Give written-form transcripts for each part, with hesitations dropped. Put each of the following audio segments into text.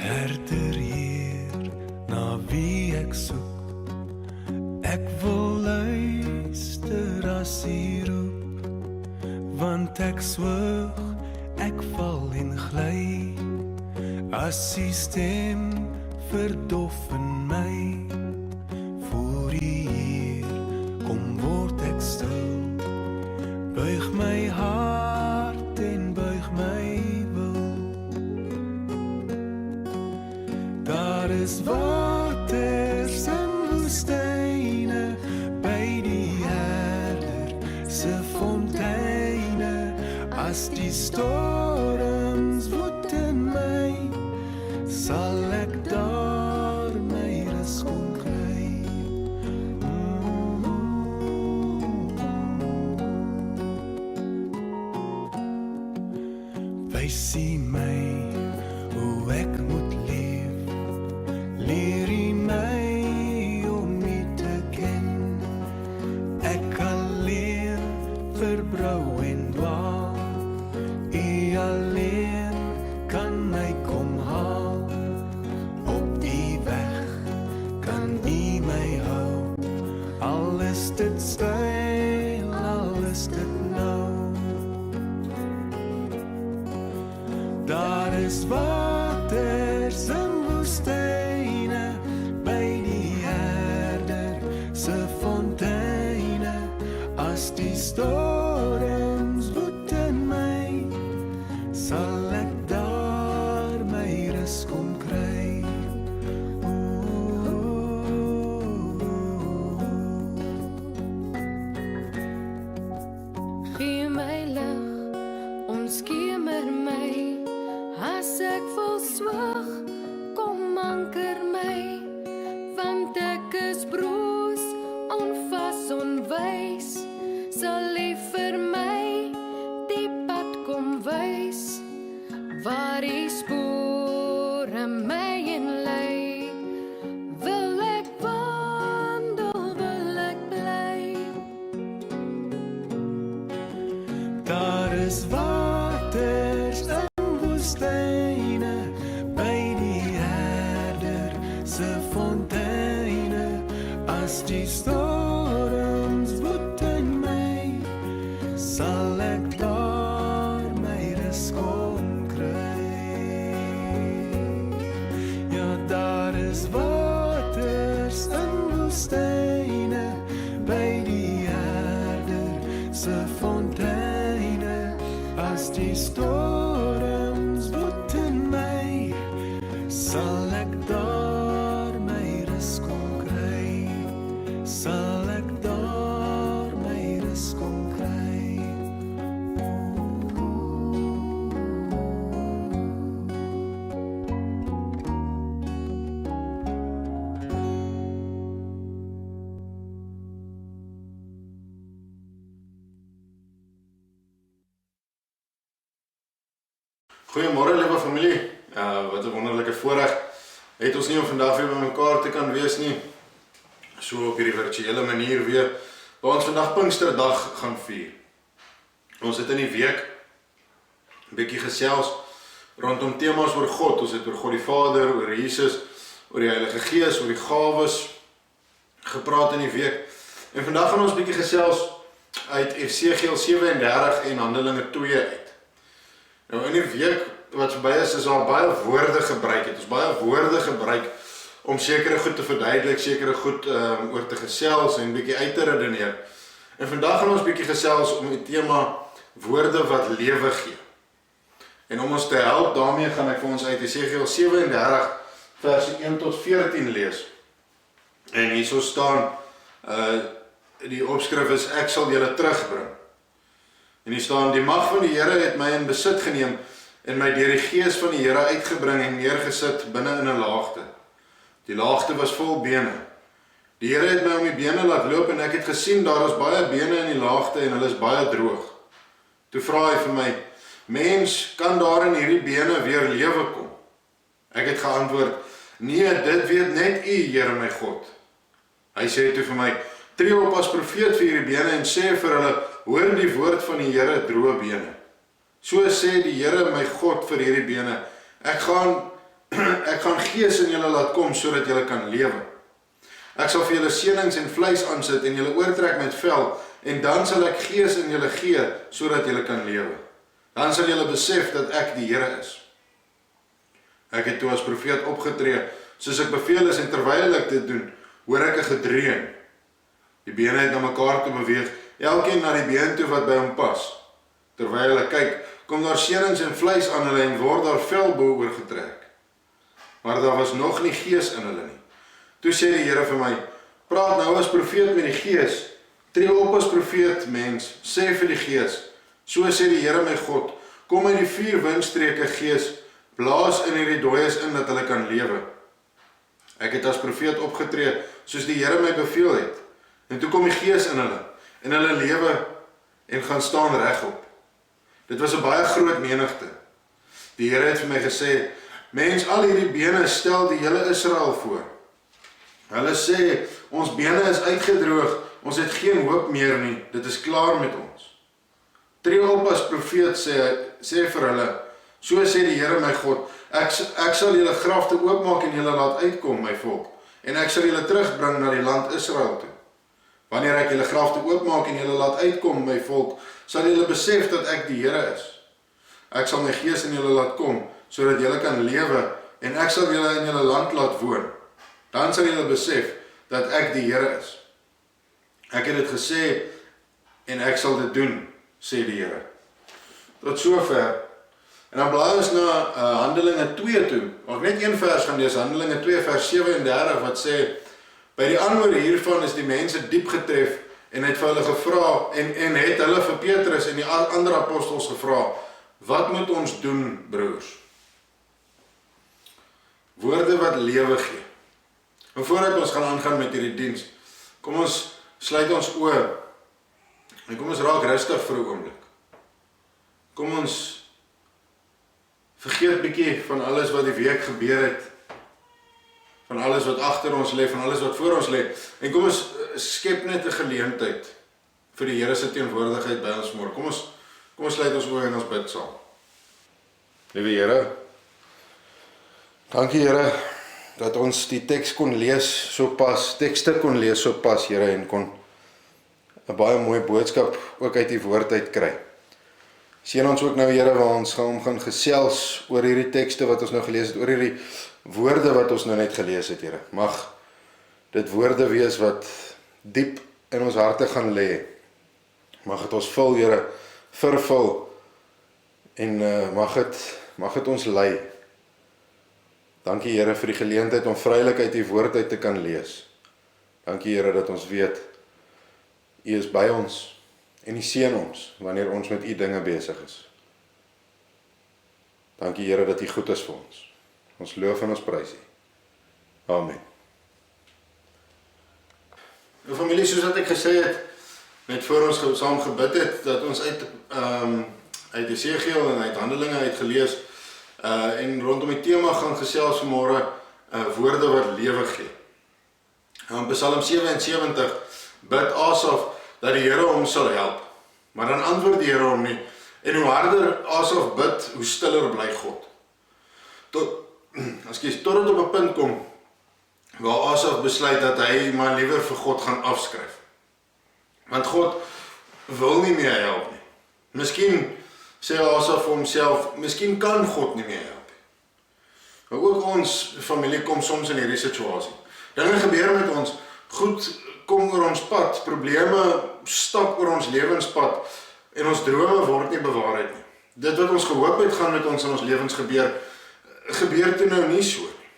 Herder hier na wie ek soek. Ek wil luister as hy roep, want ek swyg, ek val en gly. As die stem verdof in my, voor die hier kom word ek stil. Buig my hart en buig my wil. Daar is waters in woestyne, by die herder se fonteine. As die storms woed in my, sal ek daar my rus kon kry. Wys my hoe ek moet leef, leer my om nie te ken. Ek alleen verbrou en dwaal, U alleen kan my kom haal. Op die weg kan U my hou, al is dit styl, al is dit nou. Daar is waters in woestyne, by die herder se fonteine. As die storms woed in my, sal ek daar my rus kon kry. Gee my lig, omskemer my. As ek vol swag, kom anker my. Want ek is broos, onvas, onwys. Sal U vir my die pad kom wys, waar die spore my in lei. Wil ek wandel, wil ek bly. Daar is waters in woestyne, by die herder se fonteine. As die storms woed in my, sal ek daar my rus kon kry. Ja, daar is waters in woestyne, by die herder se fonteine. As die storms woed in my, sal ek daar my rus kon kry. Sal ek daar my rus kon kry. Goeiemôre liewe familie, wat 'n wonderlike voorreg het ons nie om vandag weer by mekaar te kan wees nie, so op hierdie virtuele manier weer, waar ons vandag Pinksterdag gaan vier. Ons het in die week 'n bietjie gesels rondom temas oor God. Ons het oor God die Vader, oor Jesus, oor die Heilige Gees, oor die gawes gepraat in die week. En vandag gaan ons 'n bietjie gesels uit Esegiel 37 en Handelinge 2 uit. Nou in die week wat verby is daar baie woorde gebruik het. Ons baie woorde gebruik om sekere goed te verduidelik, sekere goed oor te gesels en bietjie uit te redeneer. En vandag gaan ons bietjie gesels om die tema woorde wat lewe gee. En om ons te help daarmee gaan ek vir ons uit Esegiel 37 vers 1 tot 14 lees. En hierso staan die opskrif is ek sal julle terugbring. En hier staan die mag van die Here het my in besit geneem en my deur die gees van die Here uitgebring en neergesit binne in 'n laagte. Die laagte was vol bene. Die Here het my om die bene laat loop en ek het gesien daar is baie bene in die laagte en hulle is baie droog. Toe vra hy vir my, mens, kan daar in hierdie bene weer lewe kom? Ek het geantwoord, nee, dit weet net U, Here my God. Hy sê toe vir my, tree op as profeet vir hierdie bene en sê vir hulle, hoor die woord van die Here, droë bene. So sê die Here my God vir hierdie bene, ek gaan gees in julle laat kom, sodat julle kan lewe. Ek sal vir julle senings en vleis aansit en julle oortrek met vel, en dan sal ek gees in julle gee, sodat julle kan lewe. Dan sal julle besef dat ek die Here is. Ek het toe as profeet opgetree, soos ek beveel is, en terwyl ek dit doen, hoor ek 'n gedreun. Die bene het na mekaar toe beweeg, elkeen na die been toe wat by hom pas. Terwyl ek kyk, kom daar senings en vleis aan hulle en word daar vel bo oorgetrek. Maar daar was nog nie gees in hulle nie. Toe sê die Here vir my, praat nou as profeet met die gees, tree op as profeet mens, sê vir die gees, so sê die Here my God, kom uit die 4 windstreke gees, blaas in hierdie dooies in dat hulle kan lewe. Ek het as profeet opgetree, soos die Here my beveel het, en toe kom die gees in hulle, en hulle lewe en gaan staan regop. Dit was 'n baie groot menigte. Die Here het vir my gesê, mens, al hierdie bene stel die hele Israel voor. Hulle sê, ons bene is uitgedroog, ons het geen hoop meer nie, dit is klaar met ons. Tree op as profeet, sê vir hulle, so sê die Here my God, ek sal julle grafte oopmaak en julle laat uitkom, my volk, en ek sal julle terugbring na die land Israel toe. Wanneer ek julle grafte oopmaak en julle laat uitkom, my volk, sal julle besef dat ek die Here is. Ek sal my gees in julle laat kom, sodat julle kan lewe, en ek sal julle in julle land laat woon. Dan sal julle besef dat ek die Here is. Ek het dit gesê, en ek sal dit doen, sê die Here. Tot sover. En dan blaai ons na Handelinge 2 toe. Mag net een vers gaan lees, Handelinge 2 vers 37, wat sê, by die antwoorde hiervan is die mense diep getref, en het vir hulle gevra, en het hulle vir Petrus en die ander apostels gevra, wat moet ons doen, broers? Woorde wat lewe gee. En voordat ons gaan aangaan met hierdie diens, kom ons sluit ons oë, en kom ons raak rustig vir 'n oomblik. Kom ons vergeet bietjie van alles wat die week gebeur het, van alles wat agter ons lê, van alles wat voor ons lê, en kom ons skep net 'n geleentheid vir die Here se teenwoordigheid by ons môre. Kom ons sluit ons oë en ons bid saam. Liewe Here, dankie Here, dat ons die teks kon lees so pas, tekste kon lees so pas, Here, en kon 'n baie mooi boodskap ook uit die woord uit kry. Seën ons ook nou, Here, waar ons gaan gesels oor hierdie tekste wat ons nou gelees het, oor hierdie woorde wat ons nou net gelees het, Here. Mag dit woorde wees wat diep in ons harte gaan lê. Mag dit ons vul, Here, vervul, en mag dit ons lei. Dankie, Here, vir die geleentheid om vrylik uit die woord uit te kan lees. Dankie, Here, dat ons weet, U is by ons, en U seën ons, wanneer ons met U dinge besig is. Dankie, Here, dat U goed is vir ons. Ons loof en ons prys U. Amen. Nou familie, soos wat ek gesê het, net voor ons saam gebid het, dat ons uit Esegiel en uit Handelinge uit gelees, en rondom die tema gaan gesels vanmôre, woorde wat lewe gee. In Psalm 77 bid Asaf dat die Here hom sal help, maar dan antwoord die Here hom nie, en hoe harder Asaf bid, hoe stiller bly God. Totdat op 'n punt kom, waar Asaf besluit dat hy maar liewer vir God gaan afskryf. Want God wil nie meer help nie. Miskien sê Asaf vir homself, miskien kan God nie meer help nie. Maar ook ons familie kom soms in hierdie situasie. Dinge gebeur met ons, goed kom oor ons pad, probleme stap oor ons lewenspad, en ons drome word nie bewaarheid nie. Dit wat ons gehoop het gaan met ons in ons lewens gebeur toe nou nie so nie.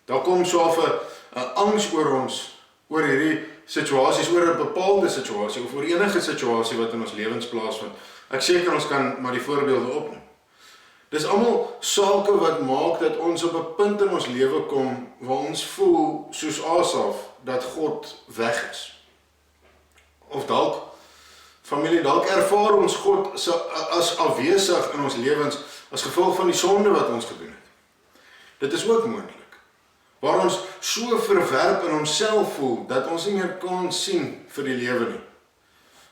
Daar kom so af 'n angs oor ons, oor hierdie situasies, oor 'n bepaalde situasie, of oor enige situasie wat in ons lewens plaasvind. Ek seker ons kan maar die voorbeelde opneem. Dis almal sake wat maak dat ons op 'n punt in ons lewe kom, waar ons voel, soos Asaf, dat God weg is. Of dalk Familie, dalk ervaar ons God as afwesig in ons lewens as gevolg van die sonde wat ons gedoen het. Dit is ook moontlik, waar ons so verwerp in onsself voel, dat ons nie meer kan sien vir die lewe nie.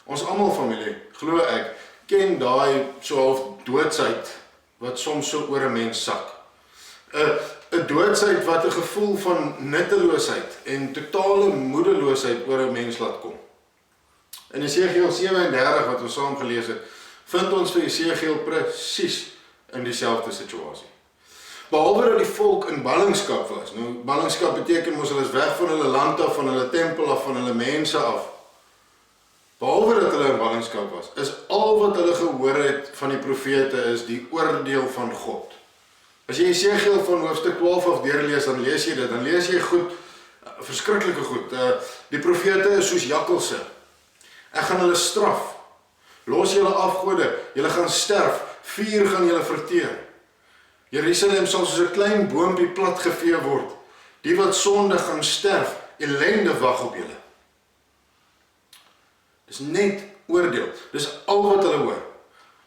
Ons almal familie, glo ek, ken daai so half doodsheid, wat soms so oor 'n mens sak. 'n Doodsheid wat 'n gevoel van nutteloosheid en totale moedeloosheid oor 'n mens laat kom. In Esegiel 37 wat ons saam gelees het, vind ons vir Esegiel presies in dieselfde situasie. Behalwe dat die volk in ballingskap was. Nou, ballingskap beteken mos hulle is weg van hulle land af, van hulle tempel af, van hulle mense af. Behalwe dat hulle in ballingskap was, is al wat hulle gehoor het van die profete is die oordeel van God. As jy Esegiel van hoofstuk 12 af deurlees, dan lees jy dit, dan lees jy goed, verskriklike goed. Die profete is soos jakkalse. Ek gaan hulle straf. Los julle afgode, julle gaan sterf, vuur gaan julle verteer. Jerusalem sal soos 'n klein boompie platgevee word. Die wat sonde gaan sterf, ellende wag op julle. Dis net oordeel. Dis al wat hulle hoor.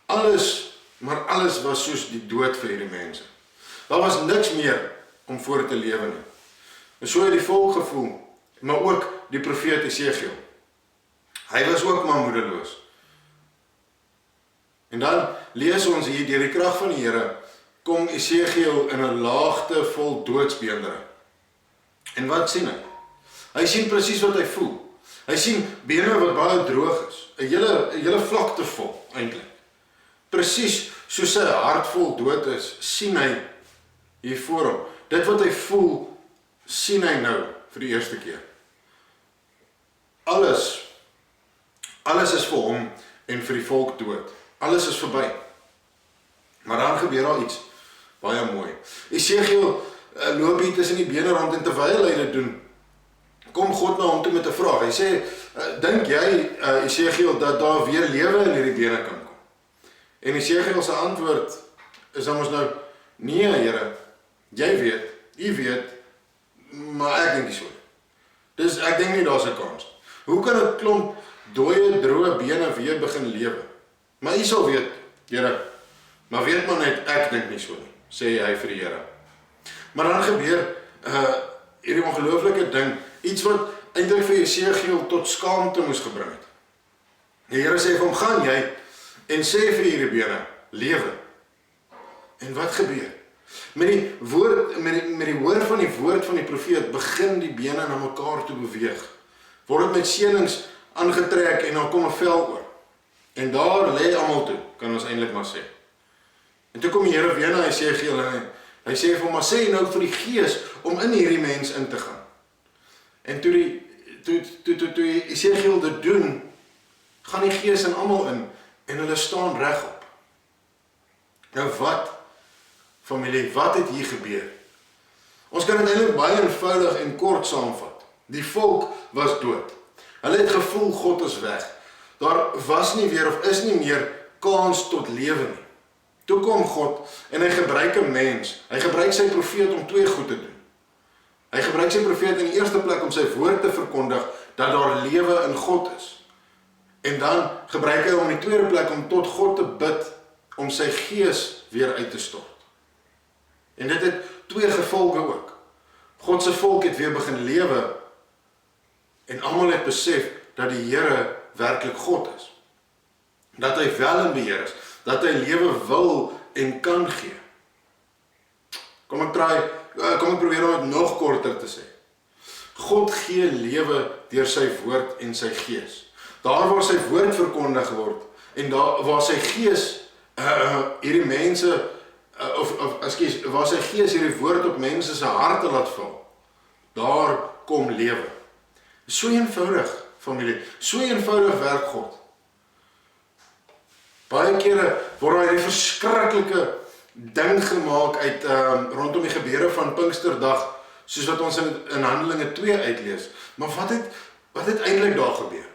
Alles, maar alles was soos die dood vir hierdie mense. Daar was niks meer om voor te lewe nie. En so het die volk gevoel, maar ook die profeet Esegiel. Hy was ook maar moedeloos. En dan lees ons hier, deur die krag van die Here, kom Esegiel in 'n laagte vol doodsbeendere. En wat sien hy? Hy sien presies wat hy voel. Hy sien bene wat baie droog is. 'n hele vlakte vol, eintlik. Presies soos sy hart vol dood is, sien hy hier voor hom. Dit wat hy voel, sien hy nou vir die eerste keer. Alles is vir hom en vir die volk dood. Alles is verby. Maar dan gebeur al iets baie mooi. Esegiel loop hier tussen die bene rond en terwyl hy dit doen, kom God na hom toe met 'n vraag. Hy sê, dink jy, Esegiel, dat daar weer lewe in hierdie bene kan kom? En Esegiel se antwoord is dan ons nou, nee Here, jy weet, u weet, maar ek dink nie so. Dus ek dink nie daar's 'n kans. Hoe kan 'n klomp dooie, droë bene weer begin lewe? Maar u sal weet, Here, maar weet maar net, ek dink nie so nie, sê hy vir die Here. Maar dan gebeur hierdie ongelooflike ding, iets wat eintlik vir Esegiel tot skaamte moes gebring het. Die Here sê vir hom, gaan jy en sê vir hierdie bene, lewe. En wat gebeur? Met die hoor van die woord van die profeet begin die bene na mekaar toe beweeg. Word dit met senings aangetrek en dan kom 'n vel oor. En daar lê almal toe, kan ons eintlik maar sê. En toe kom die Here weer na Esegiel en hy sê vir hom, maar sê nou vir die gees om in hierdie mens in te gaan. En toe Esegiel dit doen, gaan die gees in almal in en hulle staan regop. Nou wat, familie, wat het hier gebeur? Ons kan dit eintlik baie eenvoudig en kort saamvat. Die volk was dood. Hulle het gevoel God is weg. Daar was nie weer of is nie meer kans tot lewe nie. Toe kom God en hy gebruik 'n mens. Hy gebruik sy profeet om twee goed te doen. Hy gebruik sy profeet in die eerste plek om sy woord te verkondig dat daar lewe in God is. En dan gebruik hy hom in die tweede plek om tot God te bid om sy gees weer uit te stort. En dit het twee gevolge ook. God se volk het weer begin lewe en almal het besef dat die Here werklik God is. Dat hy wel in beheer is, dat hy lewe wil en kan gee. Kom ek probeer om dit nog korter te sê. God gee lewe deur sy woord en sy gees. Daar waar sy woord verkondig word en daar waar sy gees hierdie mense waar sy gees hierdie woord op mense se harte laat val, daar kom lewe. So eenvoudig, familie, so eenvoudig werk God. Baie kere word daar hierdie verskriklike ding gemaak uit rondom die gebeure van Pinksterdag, soos wat ons in Handelinge 2 uitlees. Maar wat het eintlik daar gebeur?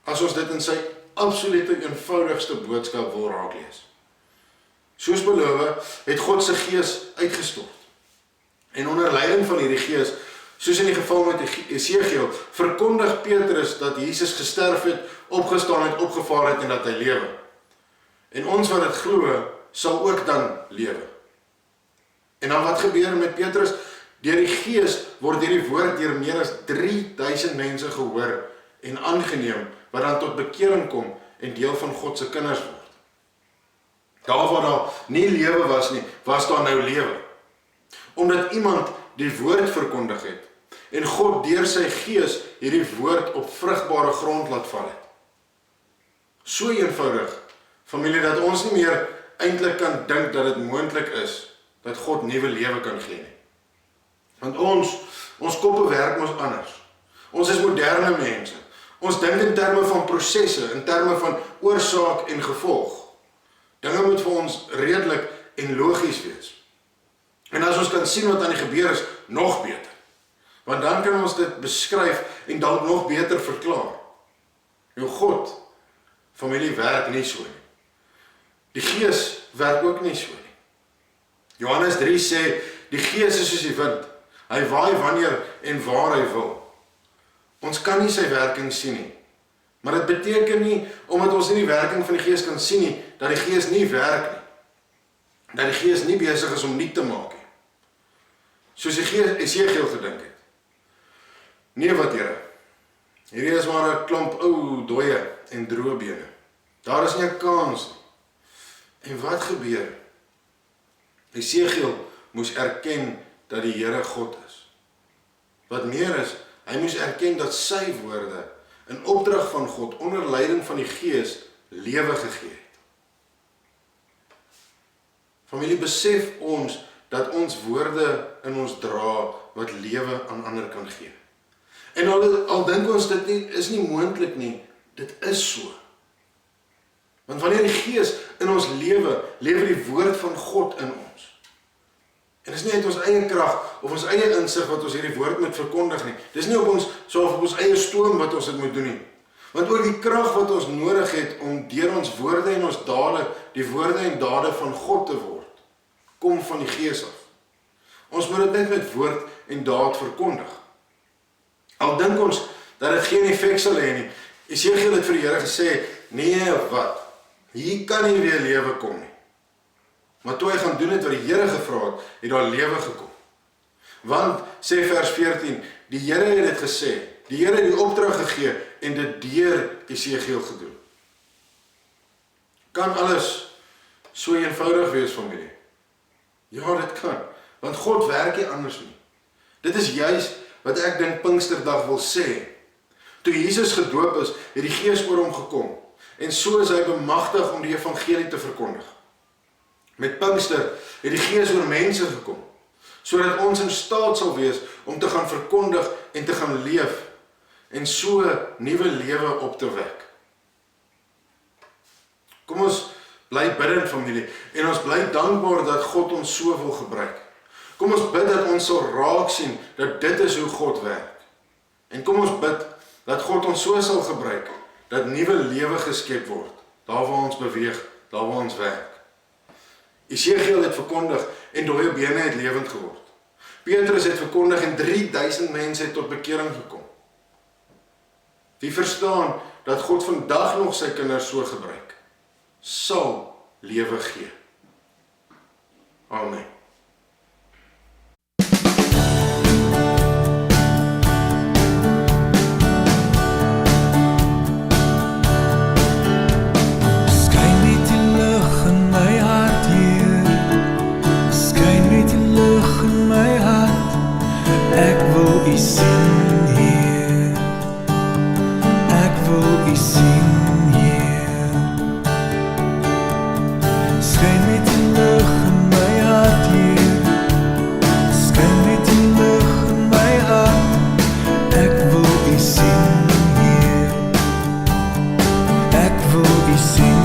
As ons dit in sy absolute eenvoudigste boodskap wil raak lees. Soos beloof, het God se gees uitgestort. En onder leiding van hierdie gees Soos in die geval met Esegiel, verkondig Petrus dat Jesus gesterf het, opgestaan het, opgevaar het en dat hy lewe. En ons wat dit glo, sal ook dan lewe. En dan wat gebeur met Petrus? Deur die Gees word hierdie woord deur meer as 3000 mense gehoor en aangeneem, wat dan tot bekering kom en deel van God se kinders word. Daar waar daar nie lewe was nie, was daar nou lewe. Omdat iemand die woord verkondig het, en God deur sy Gees hierdie woord op vrugbare grond laat val het. So eenvoudig, familie, dat ons nie meer eintlik kan dink dat dit moontlik is, dat God nuwe lewe kan gee nie. Want ons koppe werk mos anders. Ons is moderne mense. Ons dink in terme van prosesse, in terme van oorsaak en gevolg. Dinge moet vir ons redelik en logies wees. En as ons kan sien wat aan die gebeur is, nog beter. Want dan kan ons dit beskryf en dalk nog beter verklaar. Nou God, familie, werk nie so nie. Die Gees werk ook nie so nie. Johannes 3 sê, die Gees is soos die wind. Hy waai wanneer en waar hy wil. Ons kan nie sy werking sien nie. Maar dit beteken nie, omdat ons nie die werking van die Gees kan sien nie, dat die Gees nie werk nie. Dat die Gees nie besig is om nie te maak nie. Soos die Gees Esegiel gedink het. Nee wat, Here. Hierdie is maar 'n klomp ou, dooie en droë bene. Daar is nie 'n kans nie. En wat gebeur? Esegiel moes erken dat die Here God is. Wat meer is, hy moes erken dat sy woorde in opdrag van God onder leiding van die Gees lewe gegee het. Familie, besef ons dat ons woorde in ons dra wat lewe aan ander kan gee. En al dink ons dit is nie moontlik nie, dit is so. Want wanneer die Gees in ons lewe die woord van God in ons. En dis nie uit ons eie krag of ons eie insig wat ons hierdie woord moet verkondig nie. Dis nie op ons eie stoom wat ons dit moet doen nie. Want oor die krag wat ons nodig het om deur ons woorde en ons dade, die woorde en dade van God te word, kom van die Gees af. Ons moet dit net met woord en daad verkondig. Al dink ons dat dit geen effek sal hê nie. Esegiel het vir die Here gesê, nee wat, hier kan nie weer lewe kom nie. Maar toe hy gaan doen het wat die Here gevra het, het daar lewe gekom. Want, sê vers 14, die Here het dit gesê, die Here het die opdrag gegee en dit deur Esegiel gedoen. Kan alles so eenvoudig wees, familie? Ja, dit kan, want God werk nie anders nie. Dit is juis wat ek dink Pinksterdag wil sê. Toe Jesus gedoop is, het die Gees oor hom gekom, en so is hy bemagtig om die evangelie te verkondig. Met Pinkster het die Gees oor mense gekom, sodat ons in staat sal wees om te gaan verkondig en te gaan leef, en so nuwe lewe op te wek. Kom ons bly bidend, familie, en ons bly dankbaar dat God ons so wil gebruik. Kom ons bid dat ons sal raak sien dat dit is hoe God werk. En kom ons bid dat God ons so sal gebruik dat nuwe lewe geskep word, daar waar ons beweeg, daar waar ons werk. Esegiel het verkondig en dooie bene het lewend geword. Petrus het verkondig en 3000 mense het tot bekering gekom. Wie verstaan dat God vandag nog sy kinders so gebruik, sal lewe gee. Amen. You see